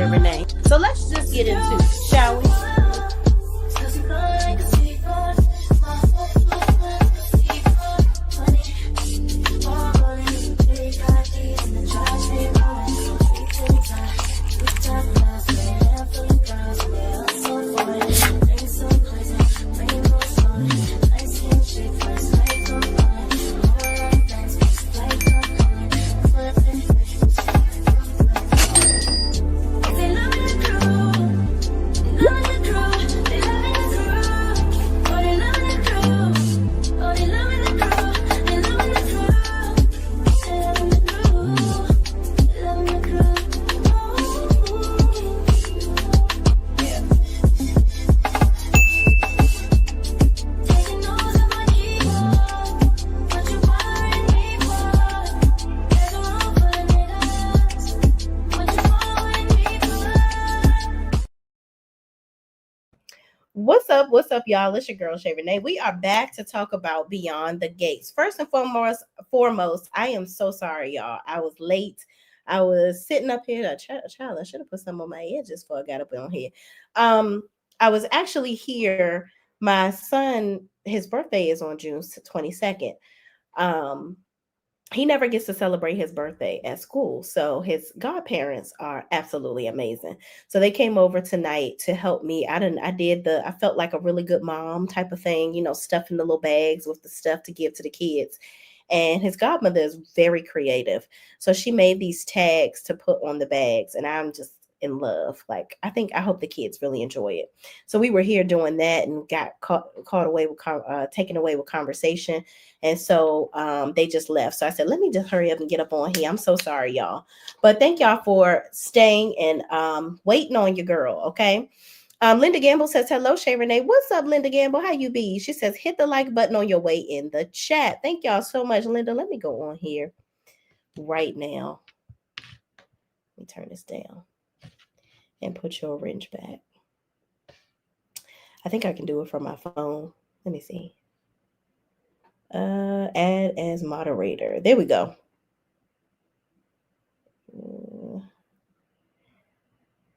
Shay Renee. So let's just get into it, shall we? What's up, y'all? It's your girl Shay Renee. We are back to talk about Beyond the Gates. First and foremost, I am so sorry, y'all. I was late. I was sitting up here. Child, I should have put some on my edges before I got up on here. I was actually here. My son, his birthday is on June 22nd. He never gets to celebrate his birthday at school. So his godparents are absolutely amazing. So they came over tonight to help me. I felt like a really good mom type of thing, stuffing the little bags with the stuff to give to the kids. And his godmother is very creative. So she made these tags to put on the bags. And I'm just in love. I hope the kids really enjoy it. So we were here doing that and got taken away with conversation. And so they just left. So I said, let me just hurry up and get up on here. I'm so sorry, y'all. But thank y'all for staying and waiting on your girl, okay? Linda Gamble says, hello, Shay Renee. What's up, Linda Gamble? How you be? She says, hit the like button on your way in the chat. Thank y'all so much, Linda. Let me go on here right now. Let me turn this down and put your orange back. I think I can do it from my phone. Let me see. Add as moderator. There we go.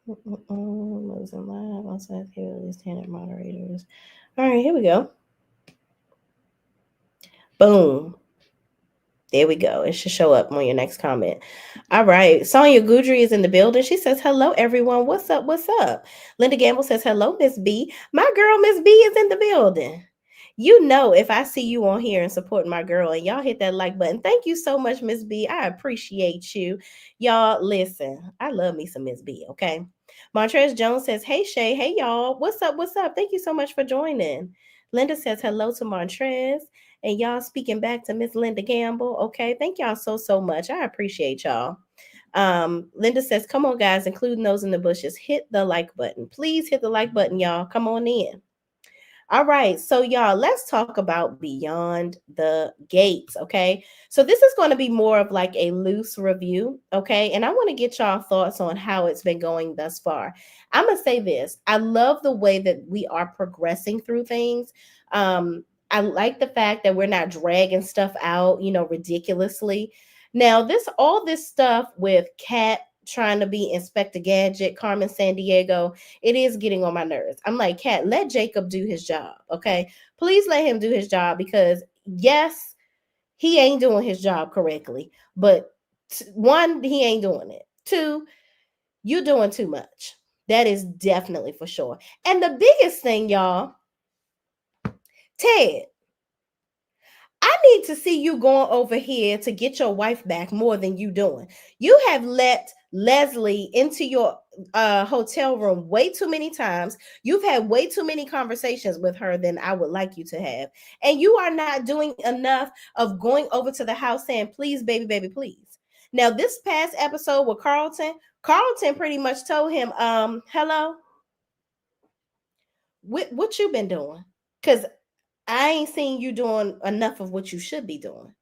Losing live. Also have here standard moderators. All right, here we go. Boom. There we go. It should show up on your next comment. All right. Sonia Goudry is in the building. She says, hello, everyone. What's up? What's up? Linda Gamble says, hello, Miss B. My girl, Miss B, is in the building. If I see you on here and supporting my girl, and y'all hit that like button. Thank you so much, Miss B. I appreciate you. Y'all, listen, I love me some Miss B, okay? Montrez Jones says, hey, Shay. Hey, y'all. What's up? What's up? Thank you so much for joining. Linda says, hello to Montrez. And y'all speaking back to Miss Linda Gamble. Okay. Thank y'all so much. I appreciate y'all. Linda says, come on, guys, including those in the bushes. Hit the like button. Please hit the like button, y'all. Come on in. All right. So, y'all, let's talk about Beyond the Gates. Okay. So this is going to be more of like a loose review. Okay. And I want to get y'all thoughts on how it's been going thus far. I'm going to say this. I love the way that we are progressing through things. I like the fact that we're not dragging stuff out, ridiculously. Now, all this stuff with Kat trying to be Inspector Gadget, Carmen Sandiego, it is getting on my nerves. I'm like, Kat, let Jacob do his job, okay? Please let him do his job because, yes, he ain't doing his job correctly. But one, he ain't doing it. Two, you're doing too much. That is definitely for sure. And the biggest thing, y'all, Ted, I need to see you going over here to get your wife back more than you doing. You have let Leslie into your hotel room way too many times. You've had way too many conversations with her than I would like you to have. And you are not doing enough of going over to the house saying, please, baby, please. Now, this past episode with Carlton pretty much told him, hello, what you been doing? Because I ain't seen you doing enough of what you should be doing.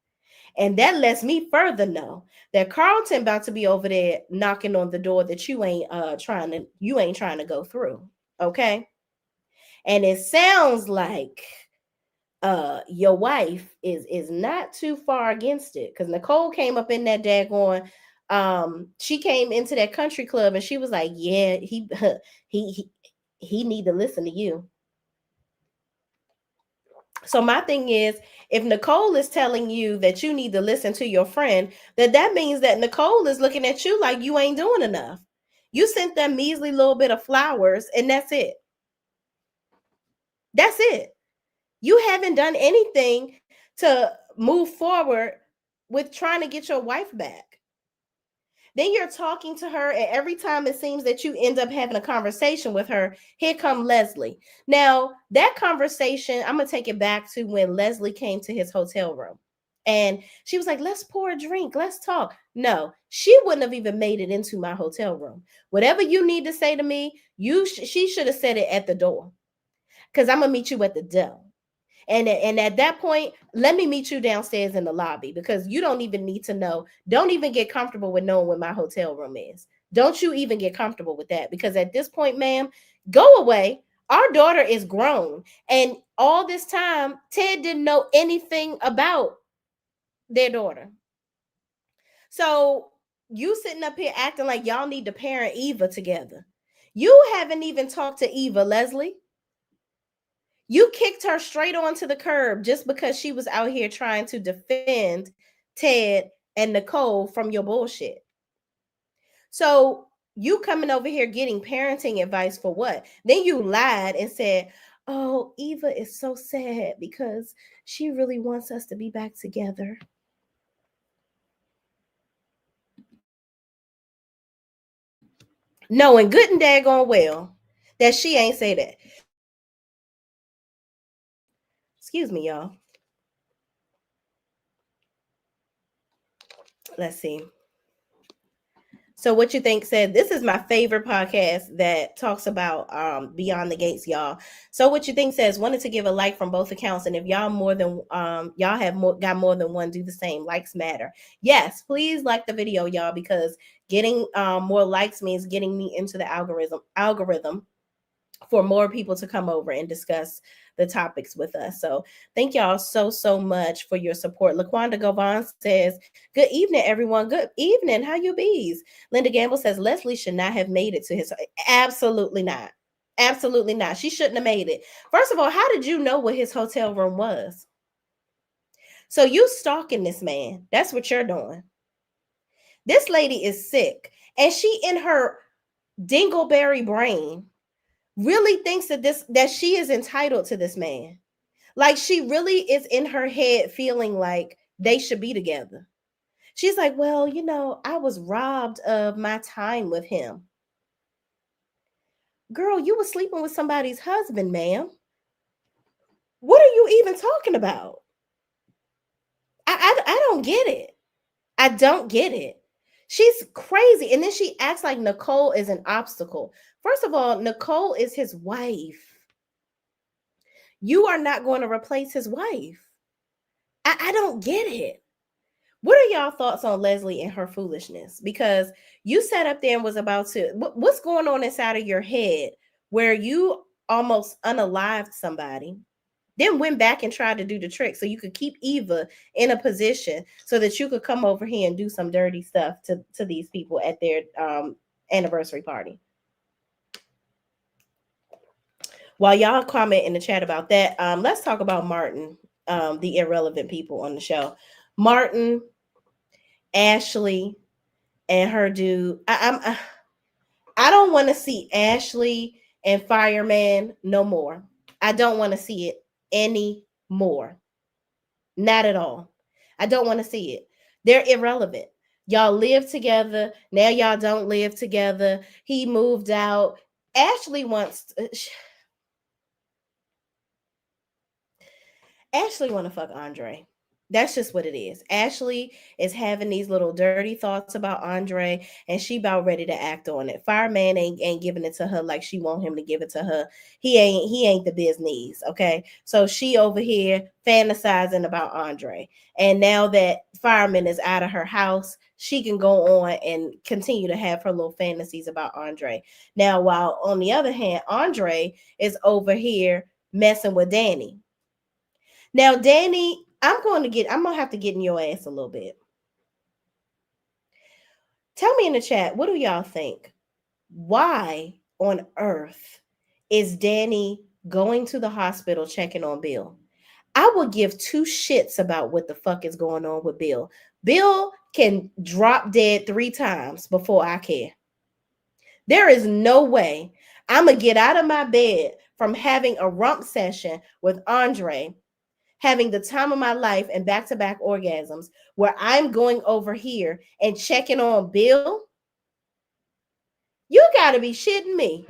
And that lets me further know that Carlton about to be over there knocking on the door that you ain't trying to go through. Okay. And it sounds like your wife is not too far against it. Because Nicole came up in that daggone She came into that country club and she was like, yeah, he he, he need to listen to you. So my thing is, if Nicole is telling you that you need to listen to your friend, that means that Nicole is looking at you like you ain't doing enough. You sent them measly little bit of flowers and that's it. That's it. You haven't done anything to move forward with trying to get your wife back. Then you're talking to her, and every time it seems that you end up having a conversation with her, here come Leslie. Now, that conversation, I'm going to take it back to when Leslie came to his hotel room. And she was like, let's pour a drink, let's talk. No, she wouldn't have even made it into my hotel room. Whatever you need to say to me, she should have said it at the door. Because I'm going to meet you at the door. And at that point, let me meet you downstairs in the lobby because you don't even need to know. Don't even get comfortable with knowing where my hotel room is. Don't you even get comfortable with that because at this point, ma'am, go away. Our daughter is grown. And all this time, Ted didn't know anything about their daughter. So you sitting up here acting like y'all need to parent Eva together. You haven't even talked to Eva, Leslie. You kicked her straight onto the curb just because she was out here trying to defend Ted and Nicole from your bullshit. So you coming over here getting parenting advice for what? Then you lied and said, oh, Eva is so sad because she really wants us to be back together. Knowing good and daggone well that she ain't say that. Excuse me, y'all. Let's see. So what you think said this is my favorite podcast that talks about beyond the gates, y'all. So what you think says wanted to give a like from both accounts, and if y'all more than y'all have got more than one, do the same. Likes matter. Yes, please like the video, y'all, because getting more likes means getting me into the algorithm for more people to come over and discuss the topics with us. So thank y'all so much for your support. Laquanda Govan says, good evening, everyone. Good evening. How you bees? Linda Gamble says, Leslie should not have made it to his. Absolutely not. Absolutely not. She shouldn't have made it. First of all, how did you know what his hotel room was? So you stalking this man. That's what you're doing. This lady is sick. And she in her dingleberry brain really thinks that she is entitled to this man. Like she really is in her head feeling like they should be together. She's like, well, I was robbed of my time with him. Girl, you were sleeping with somebody's husband, ma'am. What are you even talking about? I don't get it. I don't get it. She's crazy. And then she acts like Nicole is an obstacle. First of all, Nicole is his wife. You are not going to replace his wife. I don't get it. What are y'all thoughts on Leslie and her foolishness? Because you sat up there and was about to, what's going on inside of your head where you almost unalived somebody, then went back and tried to do the trick so you could keep Eva in a position so that you could come over here and do some dirty stuff to these people at their anniversary party. While y'all comment in the chat about that, let's talk about Martin, the irrelevant people on the show. Martin, Ashley, and her dude. I don't want to see Ashley and Fireman no more. I don't want to see it anymore. Not at all. I don't want to see it. They're irrelevant. Y'all live together. Now y'all don't live together. He moved out. Ashley wants Ashley want to fuck Andre. That's just what it is. Ashley is having these little dirty thoughts about Andre, and she about ready to act on it. Fireman ain't giving it to her like she want him to give it to her. He ain't the business. Okay, so she over here fantasizing about Andre, and now that Fireman is out of her house, she can go on and continue to have her little fantasies about Andre. Now, while on the other hand, Andre is over here messing with Danny. Now, Danny, I'm gonna have to get in your ass a little bit. Tell me in the chat, what do y'all think? Why on earth is Danny going to the hospital checking on Bill? I would give two shits about what the fuck is going on with Bill. Bill can drop dead 3 times before I care. There is no way I'm going to get out of my bed from having a rump session with Andre, having the time of my life and back to back orgasms, where I'm going over here and checking on Bill. You got to be shitting me.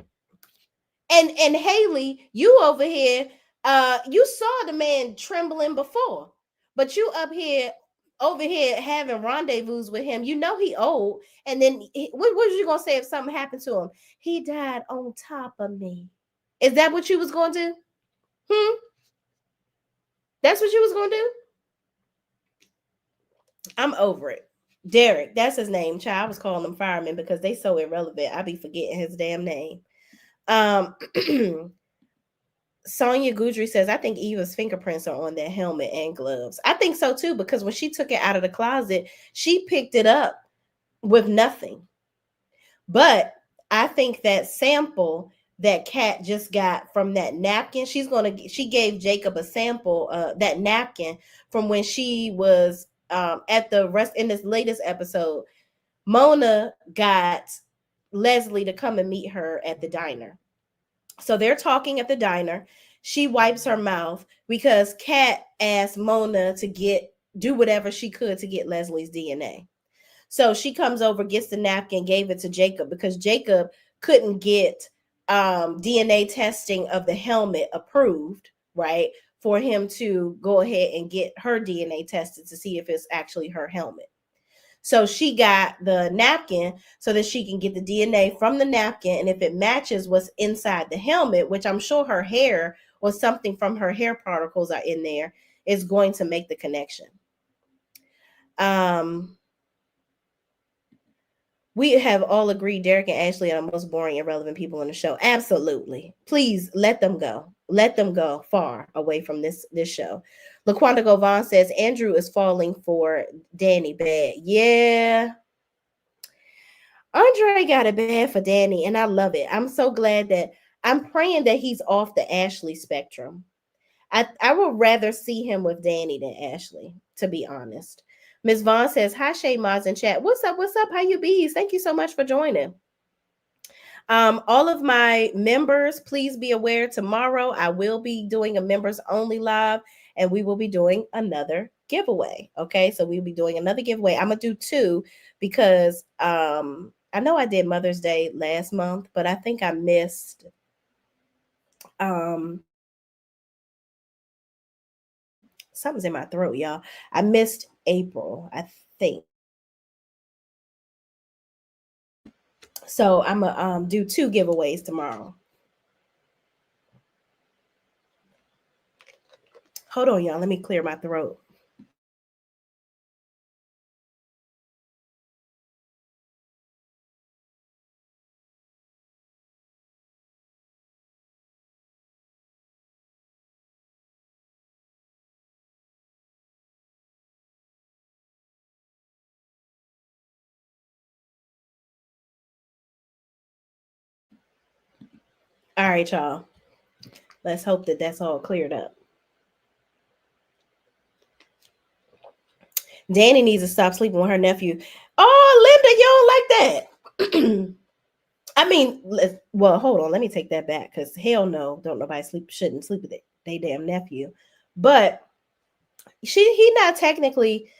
And Haley, you over here, you saw the man trembling before, but you up here over here having rendezvous with him. You know he old, and then what was you gonna say if something happened to him? He died on top of me. Is that what you was gonna do? That's what you was gonna do? I'm over it. Derek, that's his name. Child, I was calling him fireman because they so irrelevant. I be forgetting his damn name. Sonia Gudry says, I think Eva's fingerprints are on that helmet and gloves. I think so too, because when she took it out of the closet, she picked it up with nothing. But I think that sample that Kat just got from that napkin, she gave Jacob a sample, that napkin from when she was at the rest in this latest episode. Mona got Leslie to come and meet her at the diner. So they're talking at the diner. She wipes her mouth because Kat asked Mona to do whatever she could to get Leslie's DNA. So she comes over, gets the napkin, gave it to Jacob because Jacob couldn't get DNA testing of the helmet approved, right? For him to go ahead and get her DNA tested to see if it's actually her helmet. So she got the napkin so that she can get the DNA from the napkin. And if it matches what's inside the helmet, which I'm sure her hair or something from her hair particles are in there, is going to make the connection. We have all agreed Derek and Ashley are the most boring, irrelevant people on the show. Absolutely. Please let them go. Let them go far away from this show. LaQuanda Govan says Andrew is falling for Danny bad. Yeah. Andre got it bad for Danny, and I love it. I'm so glad that I'm praying that he's off the Ashley spectrum. I would rather see him with Danny than Ashley, to be honest. Ms. Vaughn says, hi, Shay Moz in chat. What's up? What's up? How you bees? Thank you so much for joining. All of my members, please be aware tomorrow I will be doing a members only live, and we will be doing another giveaway. Okay, so we'll be doing another giveaway. I'm gonna do 2 because I know I did Mother's Day last month, but I think I missed something's in my throat, y'all. I missed April, I think. So I'm gonna do 2 giveaways tomorrow. Hold on, y'all. Let me clear my throat. All right, y'all. Let's hope that that's all cleared up. Danny needs to stop sleeping with her nephew. Oh, Linda, you don't like that. I mean, well, hold on. Let me take that back because hell no, don't nobody shouldn't sleep with they damn nephew. But he not technically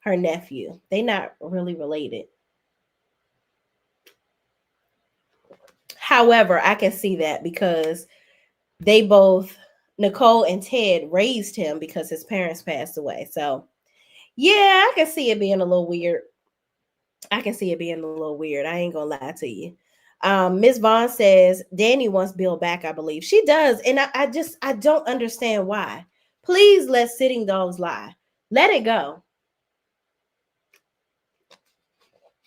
her nephew. They not really related. However, I can see that because they both, Nicole and Ted, raised him because his parents passed away. So yeah, I can see it being a little weird. I ain't gonna lie to you. Ms. Vaughn says Danny wants Bill back, I believe. She does. And I don't understand why. Please let sitting dogs lie. Let it go.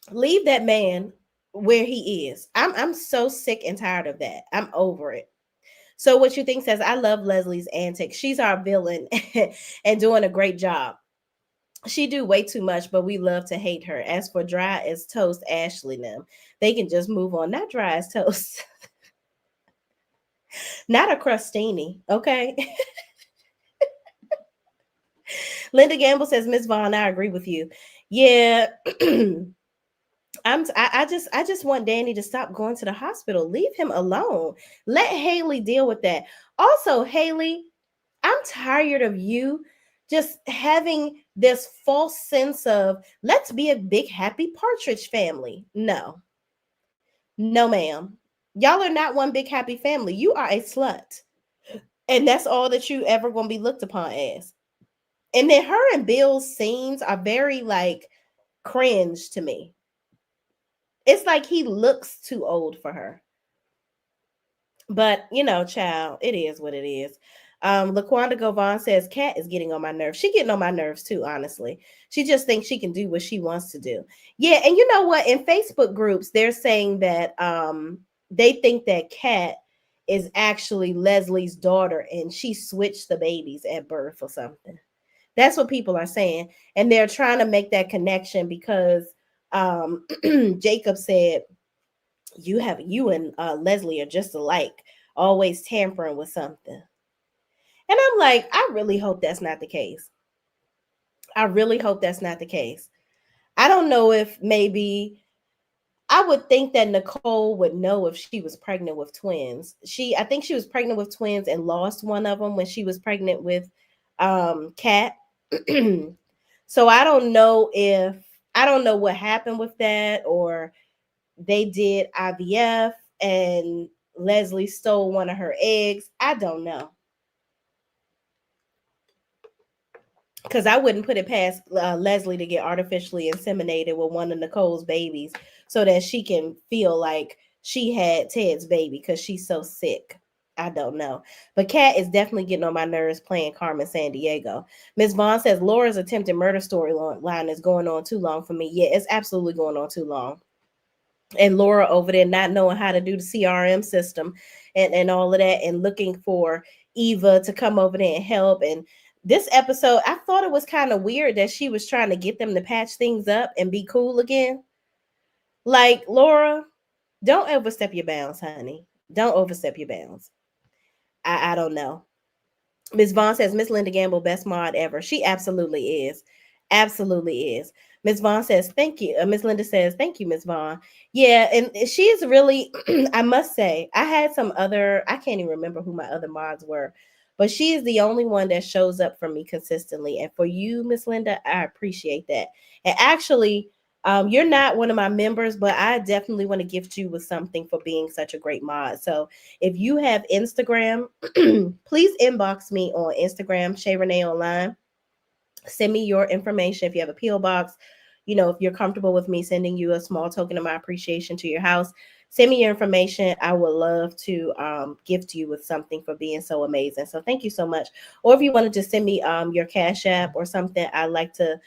Leave that man where he is. I'm so sick and tired of that. I'm over it. So what you think says, I love Leslie's antics. She's our villain and doing a great job. She do way too much, but we love to hate her. As for dry as toast, Ashley them, they can just move on. Not dry as toast, not a crustini. Okay. Linda Gamble says, Miss Vaughn, I agree with you. Yeah. I just want Danny to stop going to the hospital. Leave him alone. Let Haley deal with that. Also, Haley, I'm tired of you just having this false sense of let's be a big happy partridge family. No. No, ma'am. Y'all are not one big happy family. You are a slut. And that's all that you ever going to be looked upon as. And then her and Bill's scenes are very like cringe to me. It's like he looks too old for her. But child, it is what it is. Laquanda Govan says Kat is getting on my nerves. She getting on my nerves too, honestly. She just thinks she can do what she wants to do. Yeah, and you know what? In Facebook groups, they're saying that they think that Kat is actually Leslie's daughter and she switched the babies at birth or something. That's what people are saying. And they're trying to make that connection because Jacob said you and Leslie are just alike, always tampering with something. And I'm like, I really hope that's not the case. I really hope that's not the case. I don't know if maybe I would think that Nicole would know if she was pregnant with twins. I think she was pregnant with twins and lost one of them when she was pregnant with Kat. So I don't know what happened with that, or they did IVF and Leslie stole one of her eggs. I don't know. Because I wouldn't put it past Leslie to get artificially inseminated with one of Nicole's babies so that she can feel like she had Ted's baby because she's so sick. I don't know. But Kat is definitely getting on my nerves playing Carmen Sandiego. Miss Vaughn says Laura's attempted murder storyline is going on too long for me. Yeah, it's absolutely going on too long. And Laura over there not knowing how to do the CRM system and all of that, and looking for Eva to come over there and help. And this episode, I thought it was kind of weird that she was trying to get them to patch things up and be cool again. Like, Laura, don't overstep your bounds, honey. Don't overstep your bounds. I don't know. Miss Vaughn says Miss Linda Gamble, best mod ever. She absolutely is. Absolutely is. Miss Vaughn says, thank you. Miss Linda says, thank you, Miss Vaughn. Yeah, and she is really, I must say, I had some other, I can't even remember who my other mods were, but she is the only one that shows up for me consistently. And for you, Miss Linda, I appreciate that. And actually, you're not one of my members, but I definitely want to gift you with something for being such a great mod. So if you have Instagram, please inbox me on Instagram, shayreneeonline. Send me your information. If you have a PO box, if you're comfortable with me sending you a small token of my appreciation to your house, send me your information. I would love to gift you with something for being so amazing. So thank you so much. Or if you want to just send me your Cash App or something, I'd like to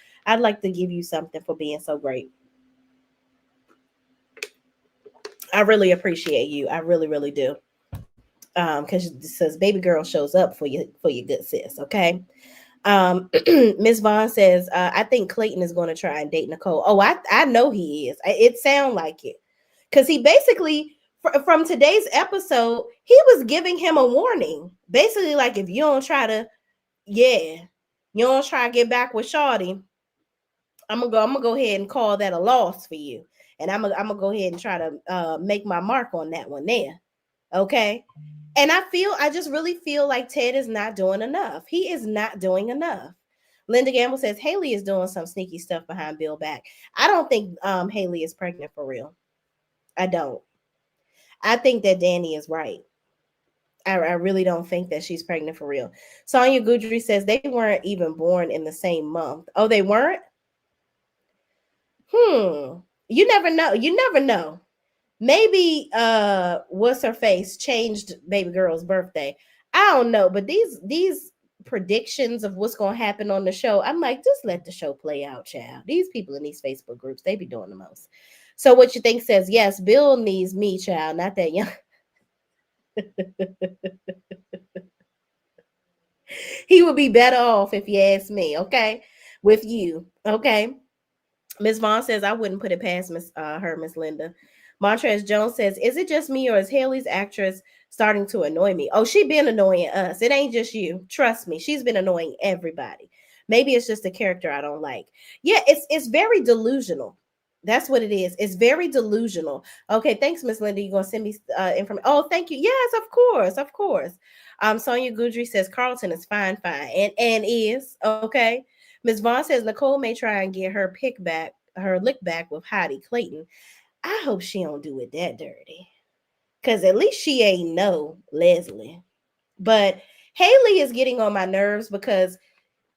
give you something for being so great. I really appreciate you. I really, really do. Because it says baby girl shows up for your good sis. Okay. Miss Vaughn says, I think Clayton is going to try and date Nicole. Oh, I know he is. It sounds like it. Because he basically, from today's episode, he was giving him a warning. Basically, like, if you don't try to, yeah, you don't try to get back with Shawty, I'm gonna go ahead and call that a loss for you. And I'm gonna go ahead and try to make my mark on that one there. Okay. And I just really feel like Ted is not doing enough. He is not doing enough. Linda Gamble says Haley is doing some sneaky stuff behind Bill back. I don't think Haley is pregnant for real. I don't. I think that Danny is right. I really don't think that she's pregnant for real. Sonia Goodry says they weren't even born in the same month. Oh, they weren't? You never know. You never know. Maybe what's her face changed baby girl's birthday. I don't know, but these predictions of what's gonna happen on the show, I'm like, just let the show play out, child. These people in these Facebook groups, they be doing the most. So what you think says yes, Bill needs me, child, not that young. He would be better off if you ask me, okay? with you. Okay. Miss Vaughn says I wouldn't put it past Miss Linda. Montrez Jones says, "Is it just me or is Haley's actress starting to annoy me?" Oh, she been annoying us. It ain't just you. Trust me, she's been annoying everybody. Maybe it's just a character I don't like. Yeah, it's very delusional. That's what it is. It's very delusional. Okay, thanks, Miss Linda. You gonna send me information? Oh, thank you. Yes, of course, of course. Sonia Goudry says Carlton is fine, fine, and is okay. Miss Vaughn says Nicole may try and get her lick back with Heidi Clayton. I hope she don't do it that dirty. Cause at least she ain't no Leslie. But Haley is getting on my nerves because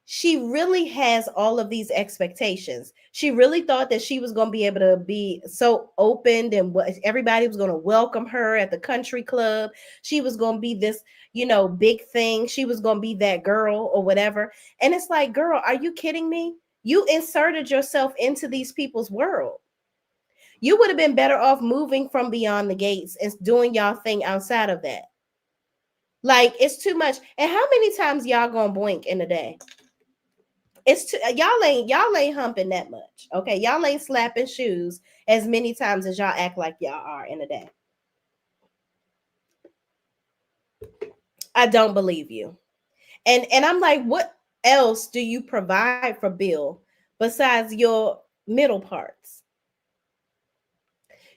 she really has all of these expectations. She really thought that she was going to be able to be so open and everybody was going to welcome her at the country club. She was going to be this, big thing. She was going to be that girl or whatever. And it's like, girl, are you kidding me? You inserted yourself into these people's world. You would have been better off moving from beyond the gates and doing y'all thing outside of that. Like, it's too much. And how many times y'all gonna blink in a day? It's too, y'all ain't humping that much. Okay, y'all ain't slapping shoes as many times as y'all act like y'all are in a day. I don't believe you. And I'm like, what else do you provide for Bill besides your middle parts?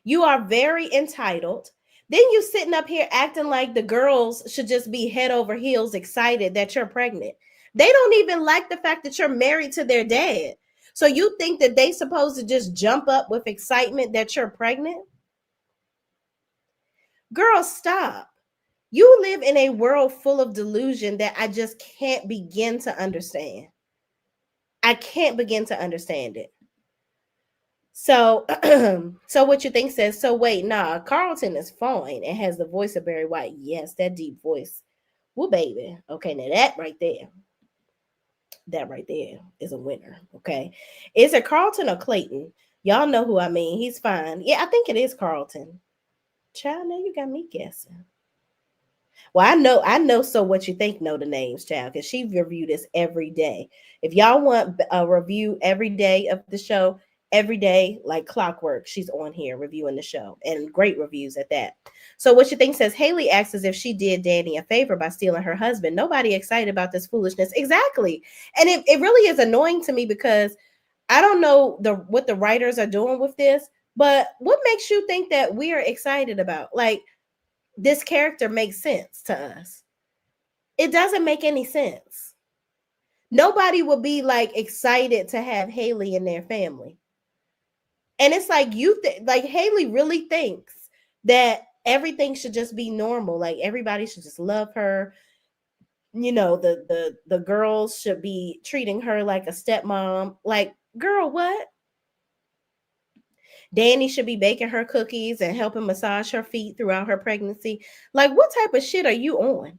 You are very entitled. Then you sitting up here acting like the girls should just be head over heels excited that you're pregnant. They don't even like the fact that you're married to their dad. So you think that they supposed to just jump up with excitement that you're pregnant? Girl, stop. You live in a world full of delusion that I just can't begin to understand. I can't begin to understand it. So, so what you think says, so wait, nah, Carlton is fine and has the voice of Barry White. Yes, that deep voice. Well, baby. Okay, now that right there is a winner. Okay. Is it Carlton or Clayton? Y'all know who I mean. He's fine. Yeah, I think it is Carlton. Child, now you got me guessing. Well, I know. So what you think? Know the names, child, because she review this every day. If y'all want a review every day of the show, every day like clockwork, she's on here reviewing the show and great reviews at that. So what you think says Haley acts as if she did Danny a favor by stealing her husband. Nobody excited about this foolishness. Exactly, and it really is annoying to me because I don't know what the writers are doing with this, but what makes you think that we are excited about like this character makes sense to us? It doesn't make any sense. Nobody will be like excited to have Haley in their family. And it's like like Haley really thinks that everything should just be normal. Like everybody should just love her. The girls should be treating her like a stepmom. Like, girl, what? Danny should be baking her cookies and helping massage her feet throughout her pregnancy. Like, what type of shit are you on?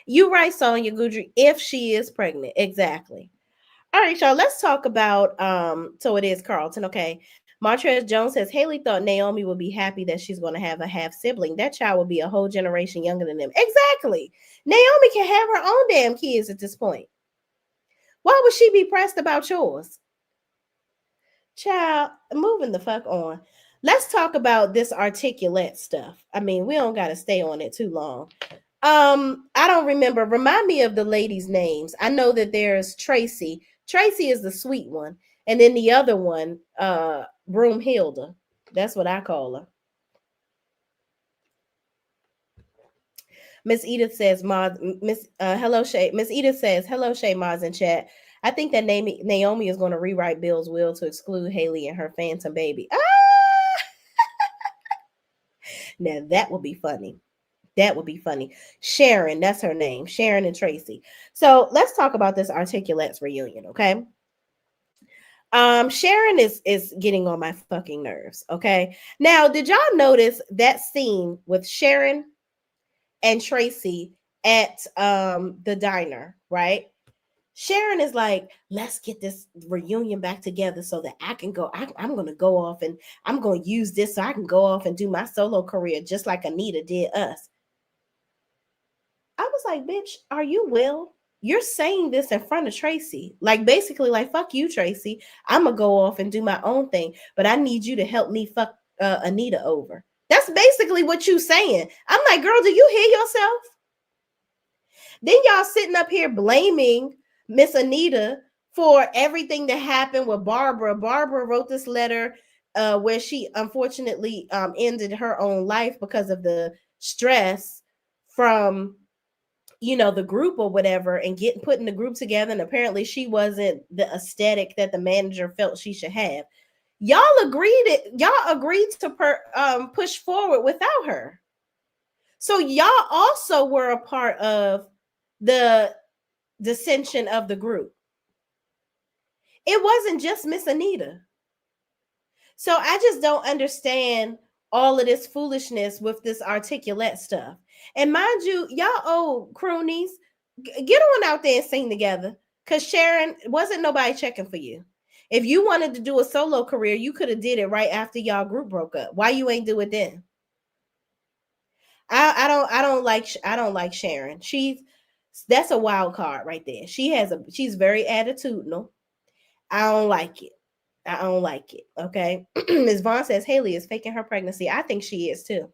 You right, Sonia Goudry, if she is pregnant. Exactly. All right, y'all. Let's talk about so it is Carlton. Okay. Montrez Jones says Haley thought Naomi would be happy that she's going to have a half sibling. That child will be a whole generation younger than them. Exactly. Naomi can have her own damn kids at this point. Why would she be pressed about yours? Child, moving the fuck on. Let's talk about this articulate stuff. I mean, we don't got to stay on it too long. I don't remember. Remind me of the ladies' names. I know that there's Tracy. Tracy is the sweet one, and then the other one, Broomhilda. That's what I call her. Miss Edith says, Miss hello Shay. Miss Edith says, hello Shay, Maz in chat. I think that Naomi is going to rewrite Bill's will to exclude Haley and her phantom baby. Ah, now that would be funny. That would be funny. Sharon, that's her name. Sharon and Tracy. So let's talk about this Articulates reunion, okay? Sharon is getting on my fucking nerves. Okay. Now, did y'all notice that scene with Sharon and Tracy at the diner, right? Sharon is like, let's get this reunion back together so that I can go. I'm going to go off and I'm going to use this so I can go off and do my solo career just like Anita did us. I was like, bitch, are you well? you're saying this in front of Tracy. Like basically like fuck you, Tracy. I'm gonna go off and do my own thing, but I need you to help me fuck Anita over. That's basically what you saying. I'm like, girl, do you hear yourself? Then y'all sitting up here blaming Miss Anita for everything that happened with Barbara. Barbara wrote this letter where she unfortunately ended her own life because of the stress from the group or whatever, and getting putting the group together, and apparently she wasn't the aesthetic that the manager felt she should have. Y'all agreed to push forward without her. So y'all also were a part of the dissension of the group. It wasn't just Miss Anita. So I just don't understand all of this foolishness with this articulate stuff. And mind you, y'all old croonies, get on out there and sing together. Cause Sharon, wasn't nobody checking for you. If you wanted to do a solo career, you could have did it right after y'all group broke up. Why you ain't do it then? I don't like Sharon. That's a wild card right there. She's very attitudinal. I don't like it. I don't like it. Okay. Ms. Vaughn says Haley is faking her pregnancy. I think she is too.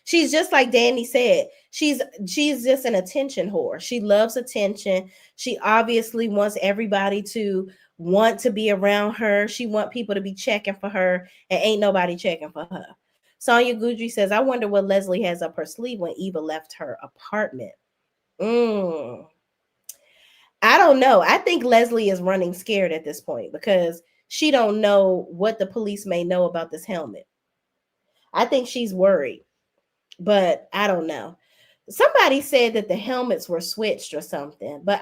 She's just like Danny said. She's just an attention whore. She loves attention. She obviously wants everybody to want to be around her. She want people to be checking for her, and ain't nobody checking for her. Sonia Guidry says, I wonder what Leslie has up her sleeve when Eva left her apartment. I don't know. I think Leslie is running scared at this point because she don't know what the police may know about this helmet. I think she's worried, but I don't know. Somebody said that the helmets were switched or something, but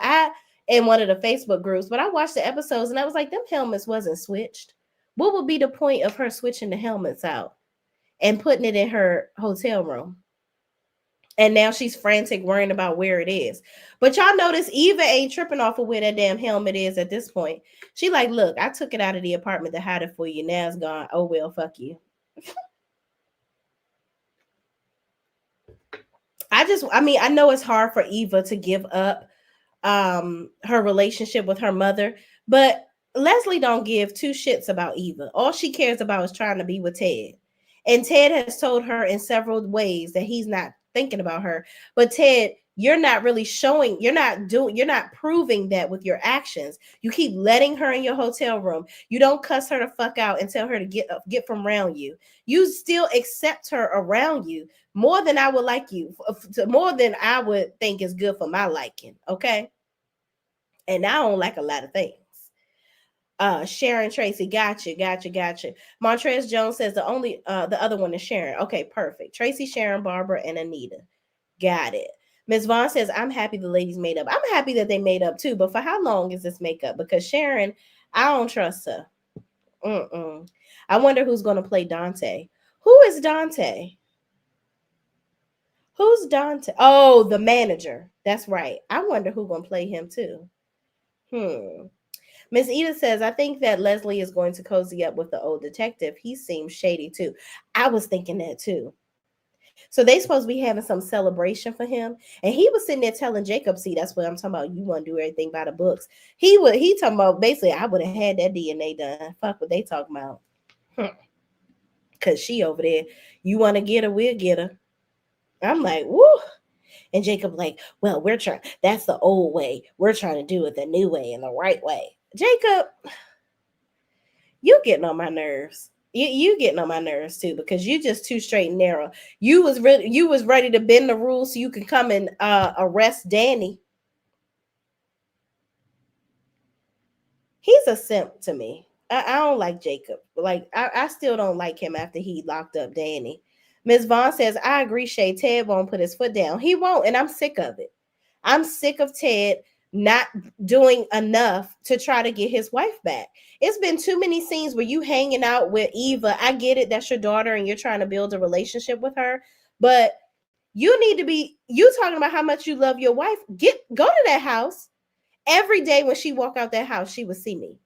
in one of the Facebook groups, but I watched the episodes and I was like, them helmets wasn't switched. What would be the point of her switching the helmets out and putting it in her hotel room? And now she's frantic, worrying about where it is. But y'all notice Eva ain't tripping off of where that damn helmet is at this point. She like, look, I took it out of the apartment to hide it for you. Now it's gone. Oh, well, fuck you. I know it's hard for Eva to give up her relationship with her mother, but Leslie don't give two shits about Eva. All she cares about is trying to be with Ted. And Ted has told her in several ways that he's not thinking about her. But Ted, you're not really showing, you're not proving that with your actions. You keep letting her in your hotel room. You don't cuss her the fuck out and tell her to get from around you. You still accept her around you more than I would like you, more than I would think is good for my liking. Okay. And I don't like a lot of things. Sharon Tracy, gotcha. Montrez Jones says the other one is Sharon. Okay, perfect. Tracy, Sharon, Barbara, and Anita. Got it. Ms. Vaughn says, I'm happy the ladies made up. I'm happy that they made up too, but for how long is this makeup? Because Sharon, I don't trust her. I wonder who's going to play Dante. Who is Dante? Who's Dante? Oh, the manager. That's right. I wonder who's going to play him too. Miss Edith says, I think that Leslie is going to cozy up with the old detective. He seems shady too. I was thinking that too. So they supposed to be having some celebration for him. And he was sitting there telling Jacob, see, that's what I'm talking about. You want to do everything by the books. He talking about basically, I would have had that DNA done. Fuck what they talking about. Cause she over there. You want to get her, we'll get her. I'm like, woo. And Jacob like, well, that's the old way. We're trying to do it the new way and the right way. Jacob, you getting on my nerves. You getting on my nerves too, because you just too straight and narrow. You was ready to bend the rules so you can come and arrest Danny. He's a simp to me. I don't like Jacob. Like I still don't like him after he locked up Danny. Ms. Vaughn says, I agree, Shay. Ted won't put his foot down. He won't, and I'm sick of it. I'm sick of Ted not doing enough to try to get his wife back. It's been too many scenes where you hanging out with Eva. I get it, that's your daughter and you're trying to build a relationship with her, but you need to be, you talking about how much you love your wife. Go to that house every day. When she walk out that house, she would see me.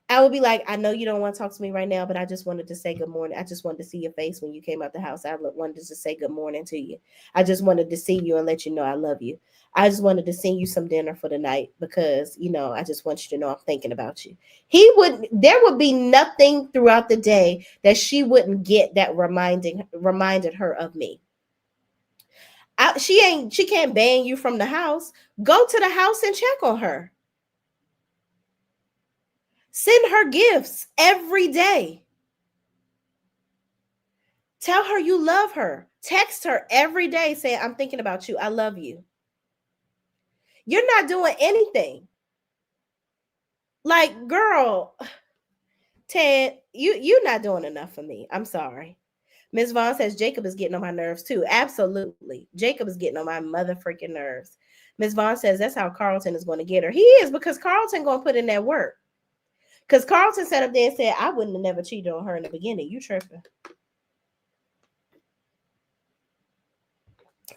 I would be like, I know you don't want to talk to me right now, but I just wanted to say good morning. I just wanted to see your face when you came out the house. I wanted to say good morning to you. I just wanted to see you and let you know I love you. I just wanted to send you some dinner for the night because, I just want you to know I'm thinking about you. There would be nothing throughout the day that she wouldn't get that reminded her of me. She can't ban you from the house. Go to the house and check on her. Send her gifts every day. Tell her you love her. Text her every day saying, I'm thinking about you. I love you. You're not doing anything. Like, girl, Ted, you're not doing enough for me. I'm sorry. Ms. Vaughn says Jacob is getting on my nerves too. Absolutely. Jacob is getting on my mother freaking nerves. Ms. Vaughn says that's how Carlton is going to get her. He is, because Carlton going to put in that work. Because Carlton sat up there and said, I wouldn't have never cheated on her in the beginning. You tripping.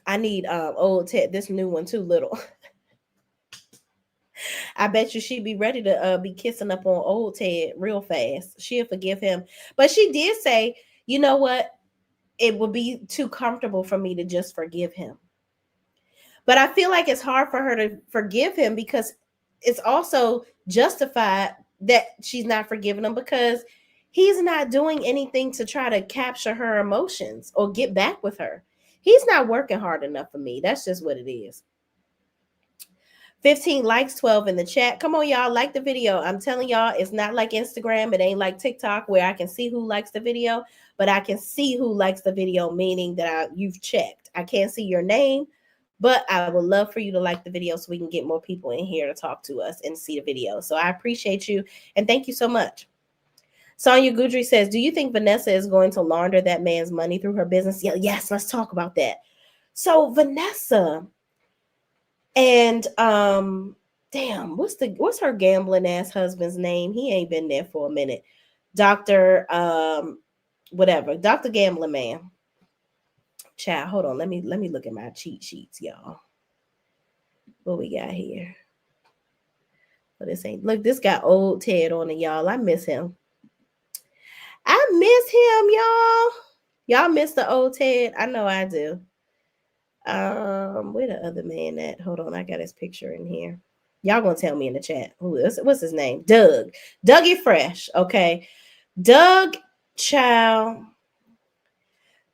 I need old Ted, this new one too little. I bet you she'd be ready to be kissing up on old Ted real fast. She'll forgive him. But she did say, you know what? It would be too comfortable for me to just forgive him. But I feel like it's hard for her to forgive him because it's also justified that she's not forgiving him because he's not doing anything to try to capture her emotions or get back with her. He's not working hard enough for me. That's just what it is. 15 likes, 12 in the chat. Come on, y'all, like the video. I'm telling y'all, it's not like Instagram. It ain't like TikTok where I can see who likes the video, but I can see who likes the video, meaning that you've checked. I can't see your name, but I would love for you to like the video so we can get more people in here to talk to us and see the video. So I appreciate you, and thank you so much. Sonia Goudry says, do you think Vanessa is going to launder that man's money through her business? Yeah, yes, let's talk about that. So Vanessa and damn, what's her gambling ass husband's name? He ain't been there for a minute. Dr. Whatever, Dr. Gambling Man. Child, hold on. Let me look at my cheat sheets, y'all. What we got here? But this ain't, look, this got old Ted on it, y'all. I miss him. I miss him, y'all. Y'all miss the old Ted? I know I do. Where the other man at? Hold on, I got his picture in here. Y'all gonna tell me in the chat what's his name? Doug. Dougie Fresh. Okay. Doug, child.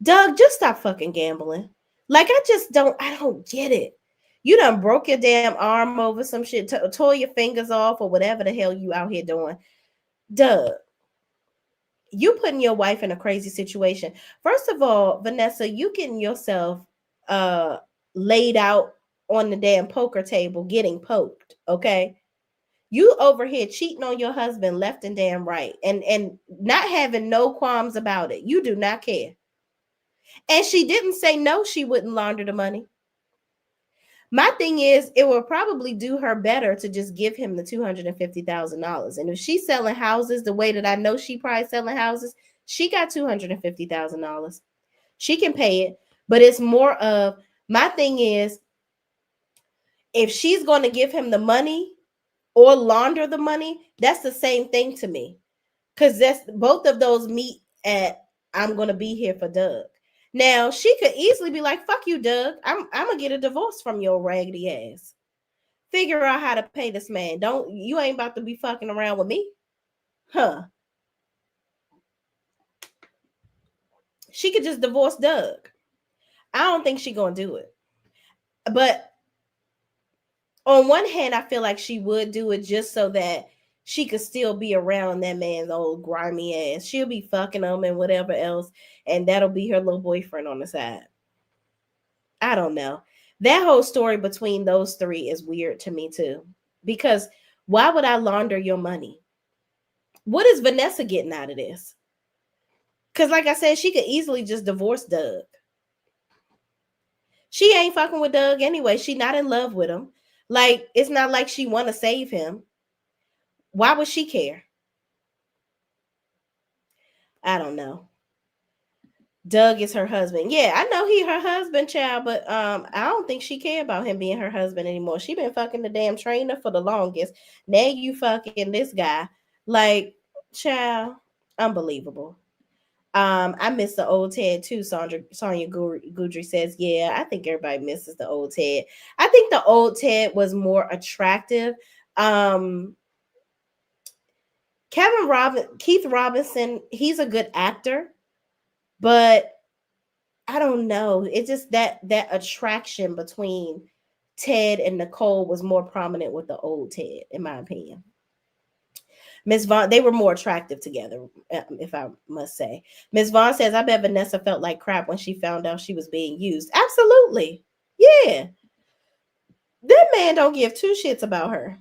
Doug, just stop fucking gambling. Like, I don't get it. You done broke your damn arm over some shit, tore your fingers off, or whatever the hell you out here doing. Doug, you putting your wife in a crazy situation. First of all, Vanessa, you getting yourself laid out on the damn poker table getting poked, okay? You over here cheating on your husband left and damn right, and not having no qualms about it. You do not care. And she didn't say no, she wouldn't launder the money. My thing is, it will probably do her better to just give him the $250,000. And if she's selling houses the way that I know she probably selling houses, she got $250,000. She can pay it, but it's more of, my thing is, if she's going to give him the money or launder the money, that's the same thing to me. Because that's both of those meet at, I'm going to be here for Doug. Now, she could easily be like, fuck you, Doug. I'm going to get a divorce from your raggedy ass. Figure out how to pay this man. You ain't about to be fucking around with me. Huh. She could just divorce Doug. I don't think she going to do it. But on one hand, I feel like she would do it just so that she could still be around that man's old grimy ass. She'll be fucking him and whatever else, and that'll be her little boyfriend on the side. I don't know. That whole story between those three is weird to me too. Because why would I launder your money? What is Vanessa getting out of this? Because like I said, she could easily just divorce Doug. She ain't fucking with Doug anyway. She not in love with him. Like, it's not like she want to save him. Why would she care? I don't know. Doug is her husband. Yeah, I know he her husband, child, but I don't think she care about him being her husband anymore. She been fucking the damn trainer for the longest. Now you fucking this guy. Like, child, unbelievable. I miss the old Ted too. Sonia Goudry says, "Yeah, I think everybody misses the old Ted. I think the old Ted was more attractive." Um, Keith Robinson, he's a good actor, but I don't know. It's just that attraction between Ted and Nicole was more prominent with the old Ted, in my opinion. Miss Vaughn, they were more attractive together, if I must say. Miss Vaughn says, I bet Vanessa felt like crap when she found out she was being used. Absolutely. Yeah. That man don't give two shits about her.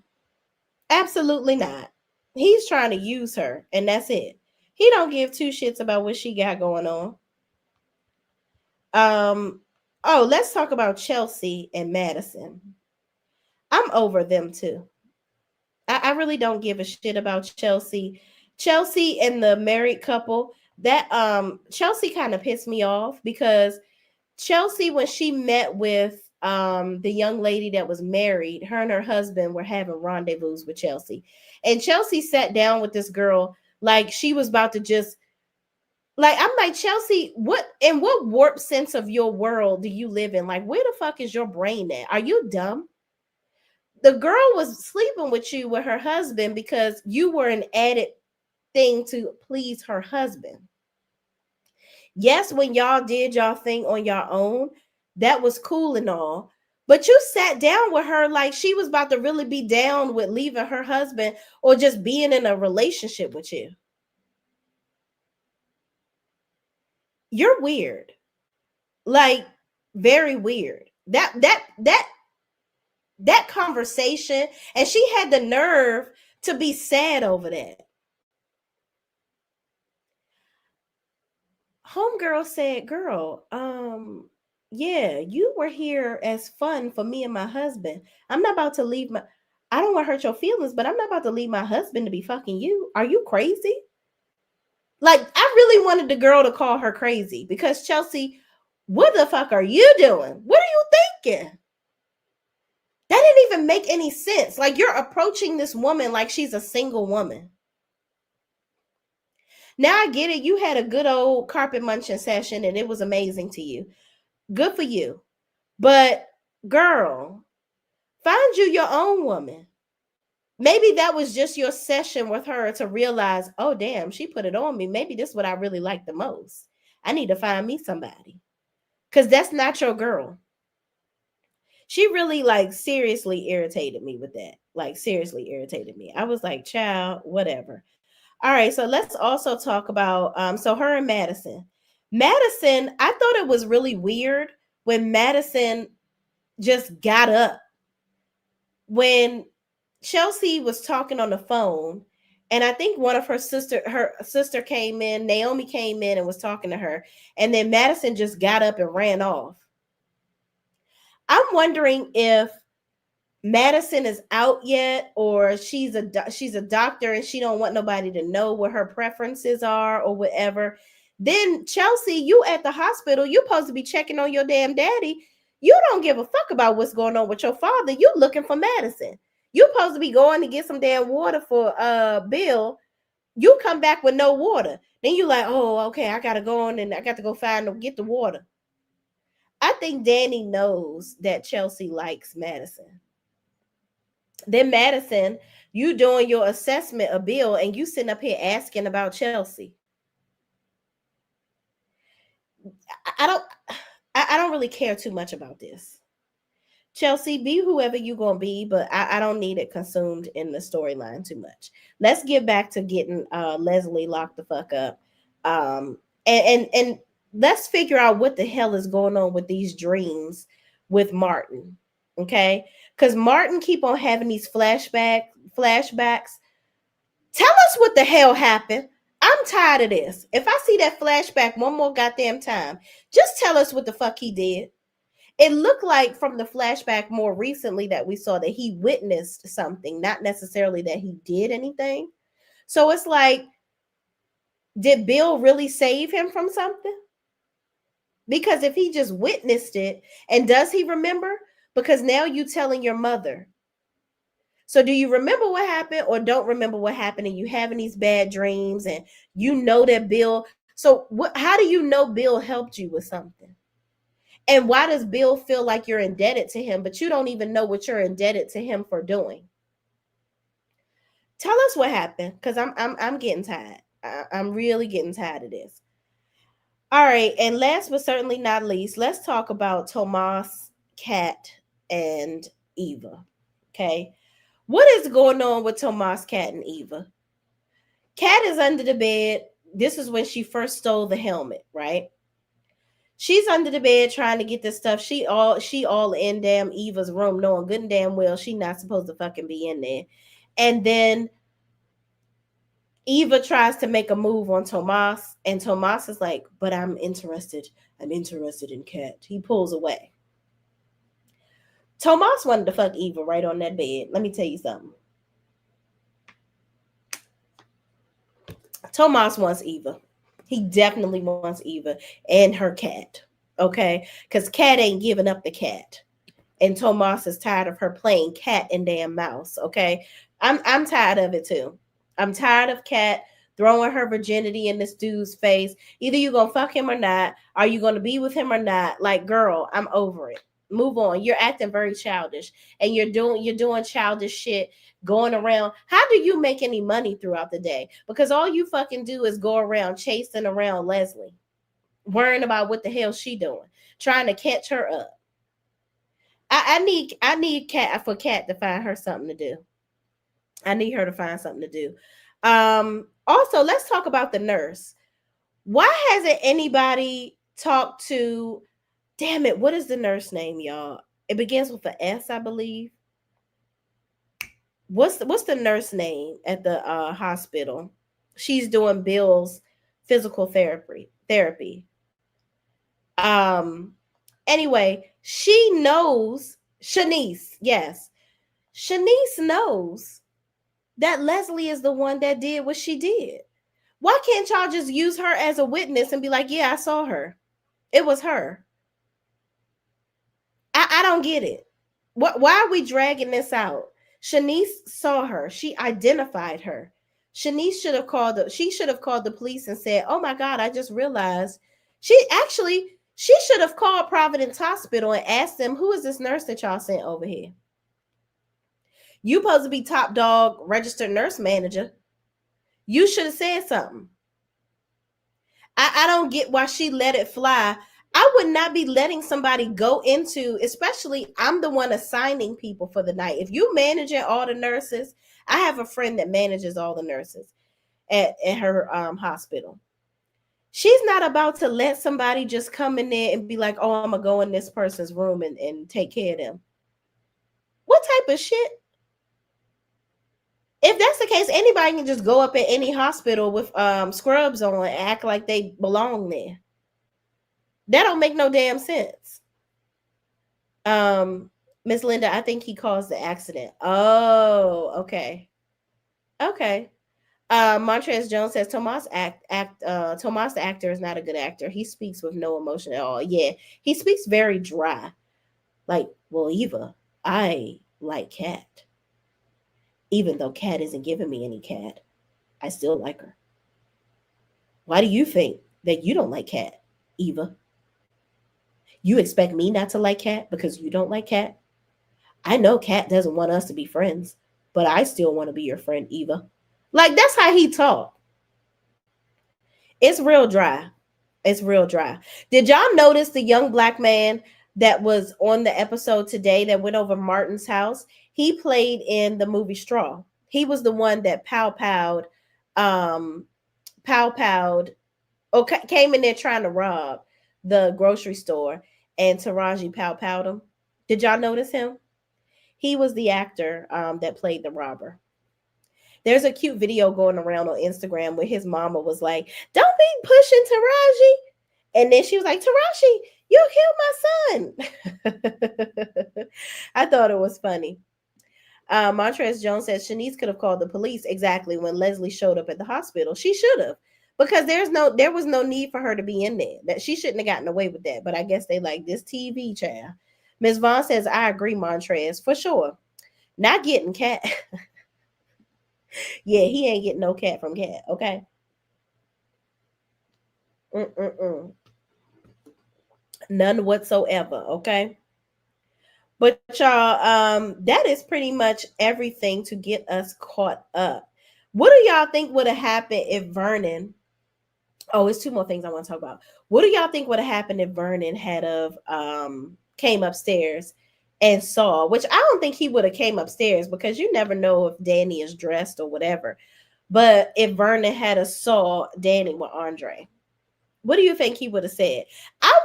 Absolutely not. He's trying to use her, and that's it. He don't give two shits about what she got going on. Um, oh, let's talk about Chelsea and Madison. I'm over them too. I really don't give a shit about Chelsea. Chelsea and the married couple, that Chelsea kind of pissed me off because Chelsea, when she met with the young lady that was married, her and her husband were having rendezvous with Chelsea. And Chelsea sat down with this girl like she was about to just, like, I'm like, Chelsea, what warped sense of your world do you live in? Like, where the fuck is your brain at? Are you dumb? The girl was sleeping with you with her husband because you were an added thing to please her husband. Yes, when y'all did y'all thing on your own, that was cool and all. But you sat down with her like she was about to really be down with leaving her husband or just being in a relationship with you. You're weird. Like, very weird. That conversation, and she had the nerve to be sad over that. Homegirl said, "Girl, yeah, you were here as fun for me and my husband. I'm not about to leave my. I don't want to hurt your feelings, but I'm not about to leave my husband to be fucking you. Are you crazy?" Like, I really wanted the girl to call her crazy because Chelsea, what the fuck are you doing? What are you thinking? That didn't even make any sense. Like, you're approaching this woman like she's a single woman. Now I get it. You had a good old carpet munching session and it was amazing to you. Good for you. But girl, find you your own woman. Maybe that was just your session with her to realize, oh damn, she put it on me. Maybe this is what I really like the most. I need to find me somebody. Cause that's not your girl. She really, like, seriously irritated me with that. Like, seriously irritated me. I was like, child, whatever. All right, so let's also talk about so her and Madison. Madison, I thought it was really weird when Madison just got up when Chelsea was talking on the phone, and I think her sister came in, Naomi came in and was talking to her, and then Madison just got up and ran off. I'm wondering if Madison is out yet, or she's a doctor and she don't want nobody to know what her preferences are or whatever. Then Chelsea, you at the hospital, you supposed to be checking on your damn daddy. You don't give a fuck about what's going on with your father. You looking for Madison. You supposed to be going to get some damn water for Bill. You come back with no water. Then you like, oh, okay, I gotta go on and I got to go get the water. I think Danny knows that Chelsea likes Madison. Then Madison, you doing your assessment of Bill and you sitting up here asking about Chelsea. I don't I don't really care too much about this. Chelsea, be whoever you gonna be, but I don't need it consumed in the storyline too much. Let's get back to getting Leslie locked the fuck up. And let's figure out what the hell is going on with these dreams with Martin. Okay? Because Martin keep on having these flashbacks. Tell us what the hell happened. I'm tired of this. If I see that flashback one more goddamn time, just tell us what the fuck he did. It looked like from the flashback more recently that we saw that he witnessed something, not necessarily that he did anything. So it's like, did Bill really save him from something? Because if he just witnessed it, and does he remember? Because now you telling your mother. So do you remember what happened or don't remember what happened, and you having these bad dreams, and you know that Bill, so what, how do you know Bill helped you with something? And why does Bill feel like you're indebted to him, but you don't even know what you're indebted to him for doing? Tell us what happened, because I'm getting tired. I'm really getting tired of this. All right, and last but certainly not least, let's talk about Tomas, Kat, and Eva. Okay, what is going on with Tomas, Kat, and Eva? Kat is under the bed. This is when she first stole the helmet, right? She's under the bed trying to get this stuff. She all in damn Eva's room, knowing good and damn well she not supposed to fucking be in there. And then Eva tries to make a move on Tomas, and Tomas is like, "But I'm interested. I'm interested in Kat." He pulls away. Tomas wanted to fuck Eva right on that bed. Let me tell you something. Tomas wants Eva. He definitely wants Eva and her cat. Okay? Because Kat ain't giving up the cat. And Tomas is tired of her playing cat and damn mouse. Okay? I'm tired of it too. I'm tired of Kat throwing her virginity in this dude's face. Either you gonna fuck him or not. Are you gonna be with him or not? Like, girl, I'm over it. Move on. You're acting very childish, and you're doing childish shit, going around. How do you make any money throughout the day? Because all you fucking do is go around chasing around Leslie, worrying about what the hell she doing, trying to catch her up. I need Kat to find her something to do. I need her to find something to do. Also, let's talk about the nurse. Why hasn't anybody talked to, damn it, what is the nurse name, y'all? It begins with an S, I believe. What's the nurse name at the hospital? She's doing Bill's physical therapy. Um anyway, she knows, Shanice, yes. Shanice knows that Leslie is the one that did what she did. Why can't y'all just use her as a witness and be like, yeah, I saw her. It was her. I don't get it. Why are we dragging this out? Shanice saw her. She identified her. Shanice should have called the police and said, "Oh my God, I just realized." She should have called Providence Hospital and asked them, "Who is this nurse that y'all sent over here? You supposed to be top dog registered nurse manager. You should have said something." I don't get why she let it fly. I would not be letting somebody go into, especially I'm the one assigning people for the night. If you managing all the nurses, I have a friend that manages all the nurses at her hospital. She's not about to let somebody just come in there and be like, "Oh, I'm gonna go in this person's room and take care of them." What type of shit? If that's the case, anybody can just go up at any hospital with scrubs on and act like they belong there. That don't make no damn sense. Miss Linda, I think he caused the accident. Oh, okay. Okay. Montrez Jones says Tomas the actor is not a good actor. He speaks with no emotion at all. Yeah, he speaks very dry. Like, well, Eva, I like Kat. Even though Kat isn't giving me any Kat, I still like her. Why do you think that you don't like Kat, Eva? You expect me not to like Kat because you don't like Kat? I know Kat doesn't want us to be friends, but I still want to be your friend, Eva. Like, that's how he talk. It's real dry. It's real dry. Did y'all notice the young black man that was on the episode today that went over Martin's house? He played in the movie Straw. He was the one that um, pow powed, or came in there trying to rob the grocery store, and Taraji pow powed him. Did y'all notice him? He was the actor that played the robber. There's a cute video going around on Instagram where his mama was like, "Don't be pushing Taraji." And then she was like, "Taraji, you killed my son." I thought it was funny. Montrez Jones says Shanice could have called the police exactly when Leslie showed up at the hospital. She should have, because there was no need for her to be in there. That she shouldn't have gotten away with that. But I guess they like this TV child. Ms. Vaughn says, "I agree, Montrez, for sure. Not getting cat. Yeah, he ain't getting no cat from cat. Okay. Mm-mm-mm. None whatsoever. Okay. But y'all, that is pretty much everything to get us caught up. What do y'all think would have happened if Vernon? Oh, it's two more things I want to talk about. What do y'all think would have happened if Vernon had of came upstairs and saw? Which I don't think he would have came upstairs because you never know if Danny is dressed or whatever. But if Vernon had a saw Danny with Andre, what do you think he would have said? I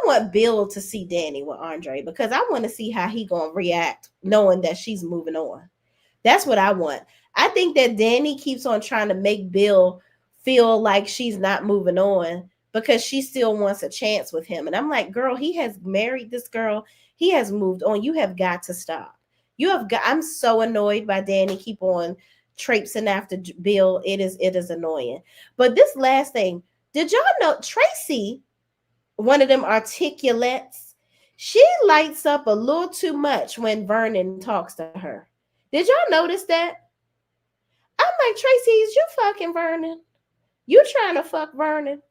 want Bill to see Danny with Andre because I want to see how he gonna react knowing that she's moving on. That's what I want. I think that Danny keeps on trying to make Bill feel like she's not moving on because she still wants a chance with him. And I'm like, girl, he has married this girl. He has moved on. You have got to stop. You have got. I'm so annoyed by Danny. Keep on traipsing after Bill. It is annoying. But this last thing, did y'all know Tracy, one of them articulates, she lights up a little too much when Vernon talks to her. Did y'all notice that? I'm like, Tracy, is you fucking Vernon? You trying to fuck Vernon?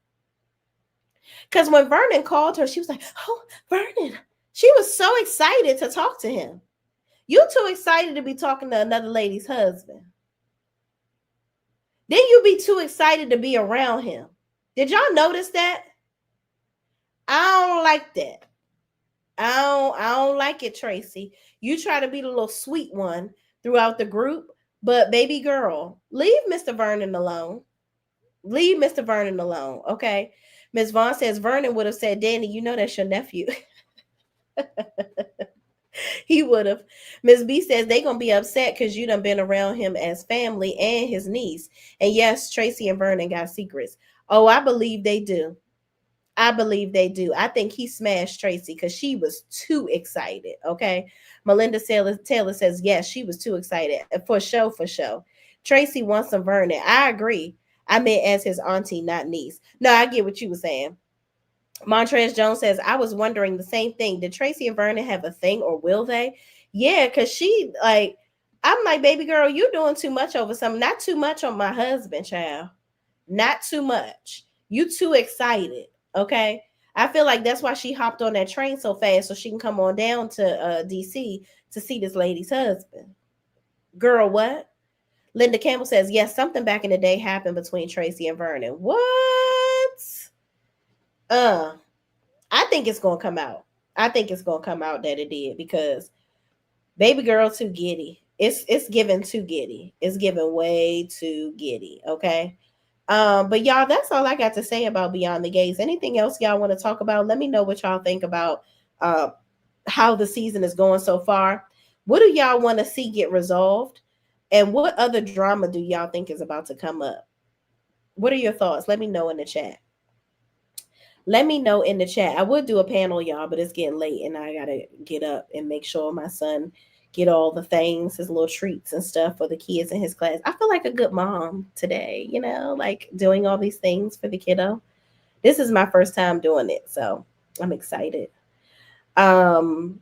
Because when Vernon called her, she was like, oh, Vernon. She was so excited to talk to him. You too excited to be talking to another lady's husband. Then you be too excited to be around him. Did y'all notice that? I don't like that. I don't like it, Tracy. You try to be the little sweet one throughout the group, but baby girl, leave Mr. Vernon alone. Leave Mr. Vernon alone, okay? Miss Vaughn says Vernon would have said, Danny, you know that's your nephew. He would have. Miss B says they gonna be upset because you done been around him as family and his niece. And yes, Tracy and Vernon got secrets. Oh, I believe they do. I believe they do. I think he smashed Tracy because she was too excited. Okay. Melinda Taylor says, yes, she was too excited. For show, for show. Tracy wants some Vernon. I agree. I meant as his auntie, not niece. No, I get what you were saying. Montrez Jones says, I was wondering the same thing. Did Tracy and Vernon have a thing or will they? Yeah, because she like, I'm like, baby girl, you doing too much over something. Not too much on my husband, child. Not too much. You too excited. Okay. I feel like that's why she hopped on that train so fast so she can come on down to DC to see this lady's husband. Girl, what? Linda Campbell says, yes, something back in the day happened between Tracy and Vernon. What? Uh, I think it's gonna come out. I think it's gonna come out that it did because baby girl too giddy. It's given too giddy. It's given way too giddy. Okay. But y'all, that's all I got to say about Beyond the Gaze. Anything else y'all want to talk about? Let me know what y'all think about uh, how the season is going so far. What do y'all want to see get resolved? And what other drama do y'all think is about to come up? What are your thoughts? Let me know in the chat. Let me know in the chat. I would do a panel, y'all, but it's getting late and I gotta get up and make sure my son get all the things, his little treats and stuff for the kids in his class. I feel like a good mom today, like doing all these things for the kiddo. This is my first time doing it, so I'm excited. Um,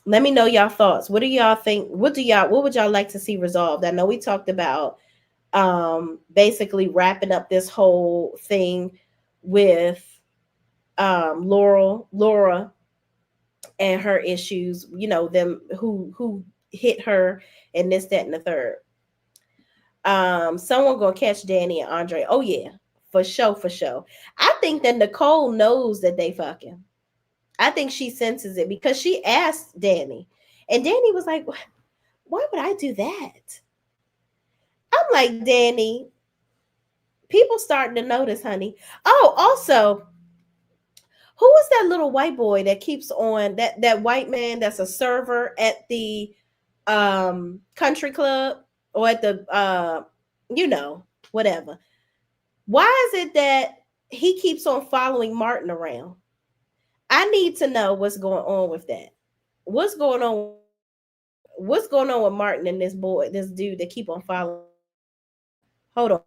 Let me know y'all thoughts. What do y'all think? What would y'all like to see resolved? I know we talked about basically wrapping up this whole thing with Laura and her issues, them who hit her and this, that, and the third. Someone gonna catch Danny and Andre. Oh yeah, for sure, for sure. I think that Nicole knows that they fucking. I think she senses it because she asked Danny, and Danny was like, "Why would I do that?" I'm like, Danny, people starting to notice, honey. Oh, also, who is that little white boy that keeps on that white man that's a server at the country club or at the whatever. Why is it that he keeps on following Martin around? I need to know what's going on with that. What's going on? What's going on with Martin and this dude that keep on following? Hold on.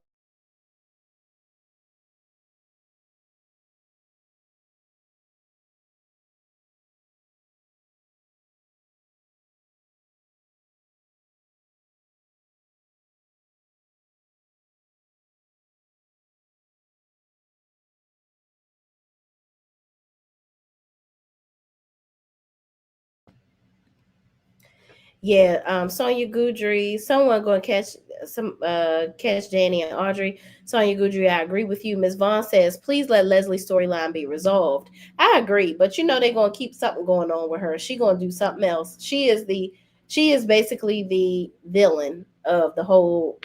Yeah, Sonia Goudry, someone going to catch Danny and Audrey. Sonia Goudry, I agree with you. Ms. Vaughn says, please let Leslie's storyline be resolved. I agree, but you know they're going to keep something going on with her. She going to do something else. She is basically the villain of the whole,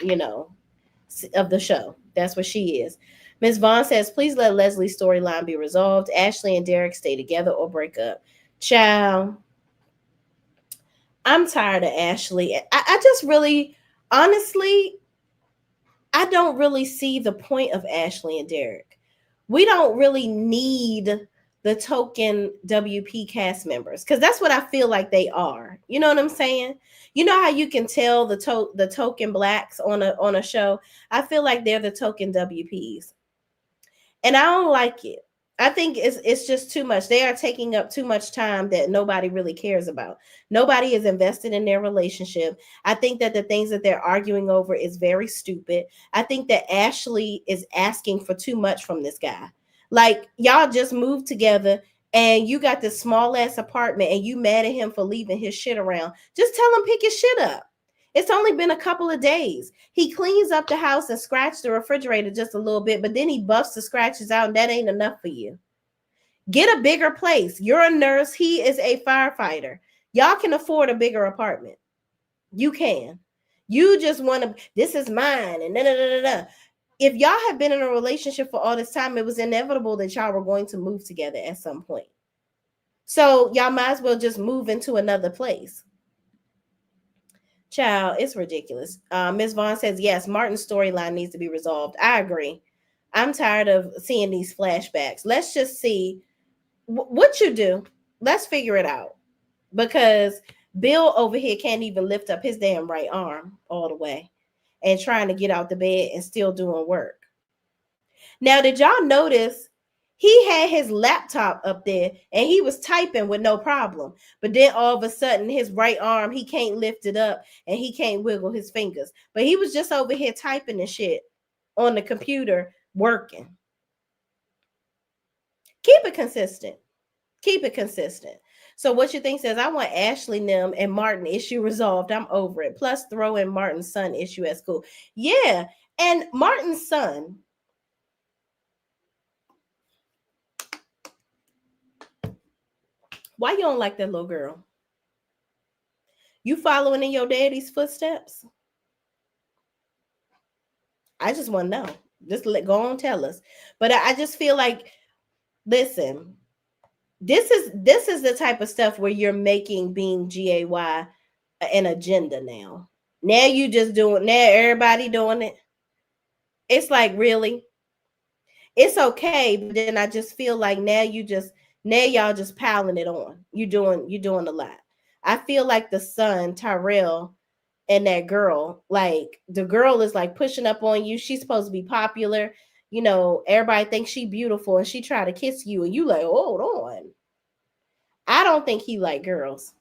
of the show. That's what she is. Ms. Vaughn says, please let Leslie's storyline be resolved. Ashley and Derek stay together or break up. Ciao. I'm tired of Ashley. I just really, honestly, I don't really see the point of Ashley and Derek. We don't really need the token WP cast members because that's what I feel like they are. You know what I'm saying? You know how you can tell the token blacks on a show? I feel like they're the token WPs. And I don't like it. I think it's just too much. They are taking up too much time that nobody really cares about. Nobody is invested in their relationship. I think that the things that they're arguing over is very stupid. I think that Ashley is asking for too much from this guy. Like y'all just moved together and you got this small ass apartment and you mad at him for leaving his shit around. Just tell him pick his shit up. It's only been a couple of days. He cleans up the house and scratched the refrigerator just a little bit, but then he buffs the scratches out, and that ain't enough for you. Get a bigger place. You're a nurse. He is a firefighter. Y'all can afford a bigger apartment. You can. You just want to, this is mine, and da da da da. If y'all have been in a relationship for all this time, it was inevitable that y'all were going to move together at some point. So y'all might as well just move into another place. Child, it's ridiculous. Ms. Vaughn says, yes, Martin's storyline needs to be resolved. I agree. I'm tired of seeing these flashbacks. Let's just see what you do. Let's figure it out. Because Bill over here can't even lift up his damn right arm all the way and trying to get out the bed and still doing work. Now, did y'all notice he had his laptop up there and he was typing with no problem. But then all of a sudden, his right arm, he can't lift it up and he can't wiggle his fingers. But he was just over here typing and shit on the computer working. Keep it consistent. Keep it consistent. So what you think says, I want Ashley Nim and Martin issue resolved. I'm over it. Plus throw in Martin's son issue at school. Yeah. And Martin's son, why you don't like that little girl? You following in your daddy's footsteps? I just want to know. Just go on, tell us. But I just feel like, listen, this is the type of stuff where you're making being GAY an agenda now. Now you just doing, now everybody doing it. It's like, really? It's okay, but then I just feel like now y'all just piling it on. You doing a lot. I feel like the son, Tyrell, and that girl, like the girl is like pushing up on you. She's supposed to be popular. You know, everybody thinks she beautiful and she try to kiss you and you like, hold on. I don't think he like girls.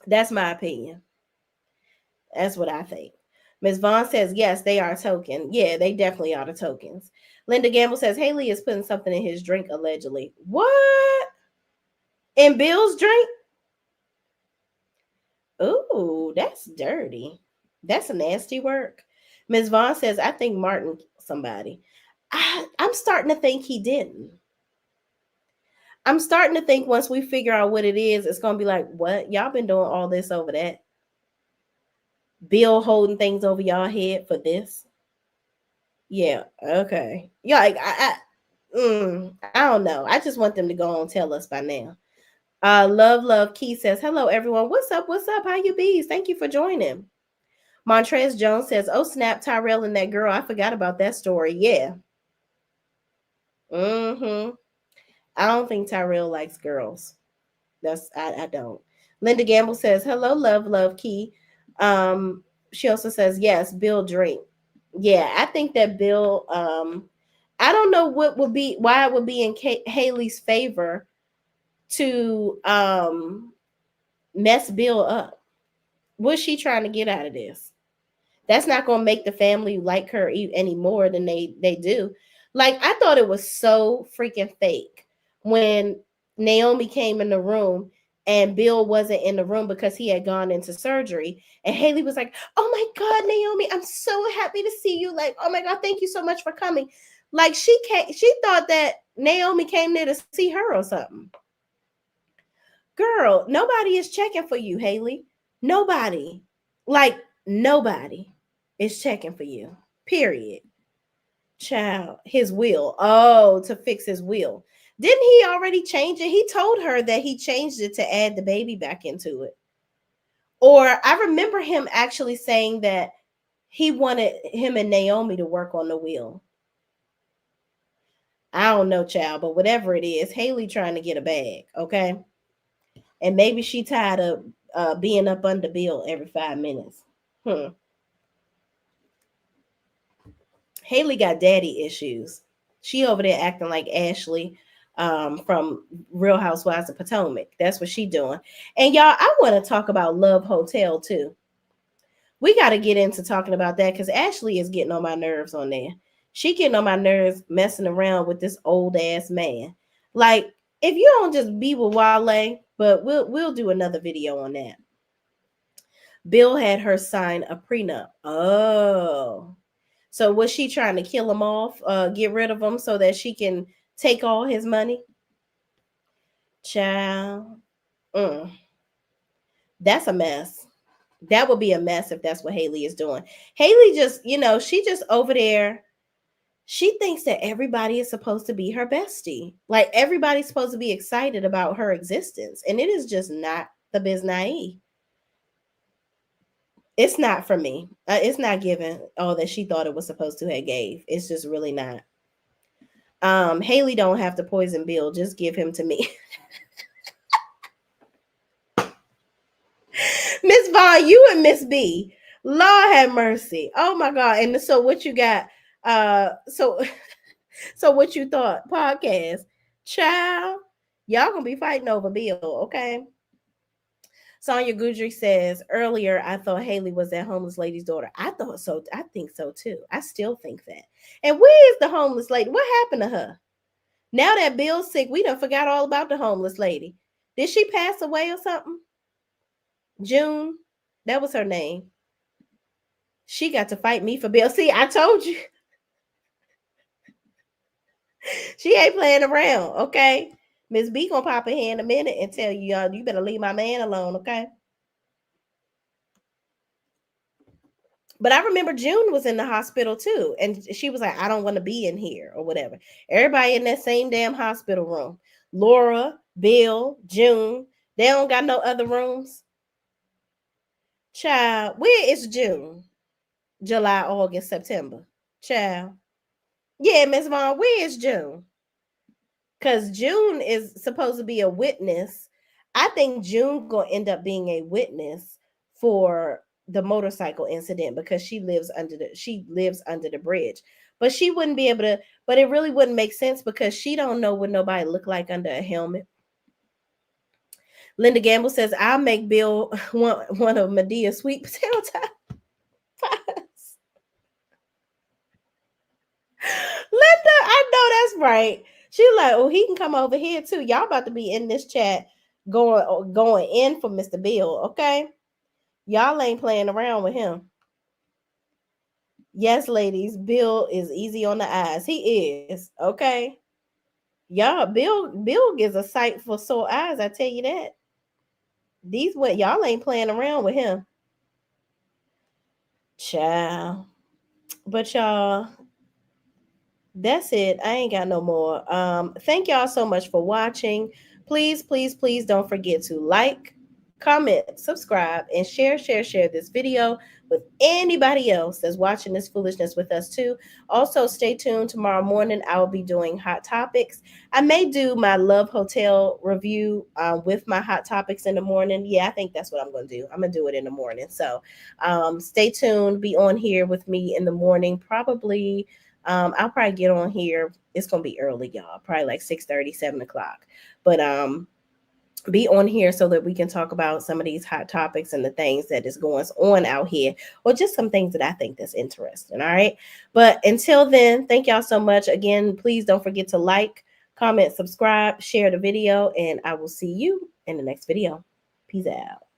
That's my opinion. That's what I think. Ms. Vaughn says, yes, they are token. Yeah, they definitely are the tokens. Linda Gamble says, Haley is putting something in his drink, allegedly. What? In Bill's drink? Ooh, that's dirty. That's a nasty work. Ms. Vaughn says, I think Martin somebody. I'm starting to think he didn't. I'm starting to think once we figure out what it is, it's going to be like, what? Y'all been doing all this over that? Bill holding things over y'all head for this? Yeah, okay. Yeah, like, I don't know. I just want them to go on and tell us by now. Love Key says, hello everyone. What's up? What's up? How you bees? Thank you for joining. Montrez Jones says, oh snap, Tyrell and that girl. I forgot about that story. Yeah. Mm-hmm. I don't think Tyrell likes girls. I don't. Linda Gamble says, hello, love Key. She also says, yes, Bill drink. Yeah, I think that Bill, I don't know why it would be in Haley's favor to mess Bill up. What's she trying to get out of this? That's not going to make the family like her any more than they do. Like, I thought it was so freaking fake when Naomi came in the room and Bill wasn't in the room because he had gone into surgery. And Haley was like, "Oh my God, Naomi, I'm so happy to see you. Like, oh my God, thank you so much for coming." Like she thought that Naomi came there to see her or something. Girl, nobody is checking for you, Haley. Nobody. Like, nobody is checking for you. Period. Child, his will. Oh, to fix his will. Didn't he already change it? He told her that he changed it to add the baby back into it. Or I remember him actually saying that he wanted him and Naomi to work on the will. I don't know, child, but whatever it is, Haley trying to get a bag, okay? And maybe she tired of being up under Bill every 5 minutes. Haley got daddy issues. She over there acting like Ashley from Real Housewives of Potomac. That's what she doing. And y'all, I want to talk about Love Hotel too. We got to get into talking about that because Ashley is getting on my nerves on there. She getting on my nerves messing around with this old ass man. Like, if you don't just be with Wale, but we'll do another video on that. Bill had her sign a prenup. Oh. So was she trying to kill him off, get rid of him so that she can take all his money? Child. Mm. That's a mess. That would be a mess if that's what Haley is doing. Haley just, she just over there. She thinks that everybody is supposed to be her bestie. Like everybody's supposed to be excited about her existence. And it is just not the biznai. It's not for me. It's not given all that she thought it was supposed to have gave. It's just really not. Haley don't have to poison Bill. Just give him to me. Miss Vaughn, you and Miss B. Lord have mercy. Oh my God. And so what you got? So so what you thought? Podcast. Child, y'all gonna be fighting over Bill, okay? Sonia Goodry says earlier, I thought Haley was that homeless lady's daughter. I thought so. I think so too. I still think that. And where is the homeless lady? What happened to her? Now that Bill's sick, we done forgot all about the homeless lady. Did she pass away or something? June, that was her name. She got to fight me for Bill. See, I told you. She ain't playing around, okay? Miss B gonna pop in here in a minute and tell you, you better leave my man alone, okay? But I remember June was in the hospital too. And she was like, I don't want to be in here or whatever. Everybody in that same damn hospital room. Laura, Bill, June. They don't got no other rooms. Child, where is June? July, August, September. Child. Yeah, Miss Vaughn, where is June? Because June is supposed to be a witness. I think June gonna end up being a witness for the motorcycle incident because she lives under the bridge. But she wouldn't be able to, but it really wouldn't make sense because she don't know what nobody look like under a helmet. Linda Gamble says, I'll make Bill one of Medea's sweet potato pies. Linda, I know that's right. She's like, oh, he can come over here too. Y'all about to be in this chat going in for Mr. Bill, okay? Y'all ain't playing around with him. Yes, ladies, Bill is easy on the eyes. He is, okay? Y'all, Bill gives a sight for sore eyes, I tell you that. These what y'all ain't playing around with him. Child. But y'all, that's it. I ain't got no more. Thank y'all so much for watching. Please, please, please don't forget to like, comment, subscribe, and share this video with anybody else that's watching this foolishness with us too. Also, stay tuned. Tomorrow morning, I will be doing hot topics. I may do my Love Hotel review with my hot topics in the morning. Yeah, I think that's what I'm going to do. I'm going to do it in the morning. So stay tuned. Be on here with me in the morning, probably. I'll probably get on here. It's gonna be early, y'all. Probably like 6:30, 7 o'clock. But be on here so that we can talk about some of these hot topics and the things that is going on out here, or just some things that I think that's interesting. All right. But until then, thank y'all so much. Again, please don't forget to like, comment, subscribe, share the video, and I will see you in the next video. Peace out.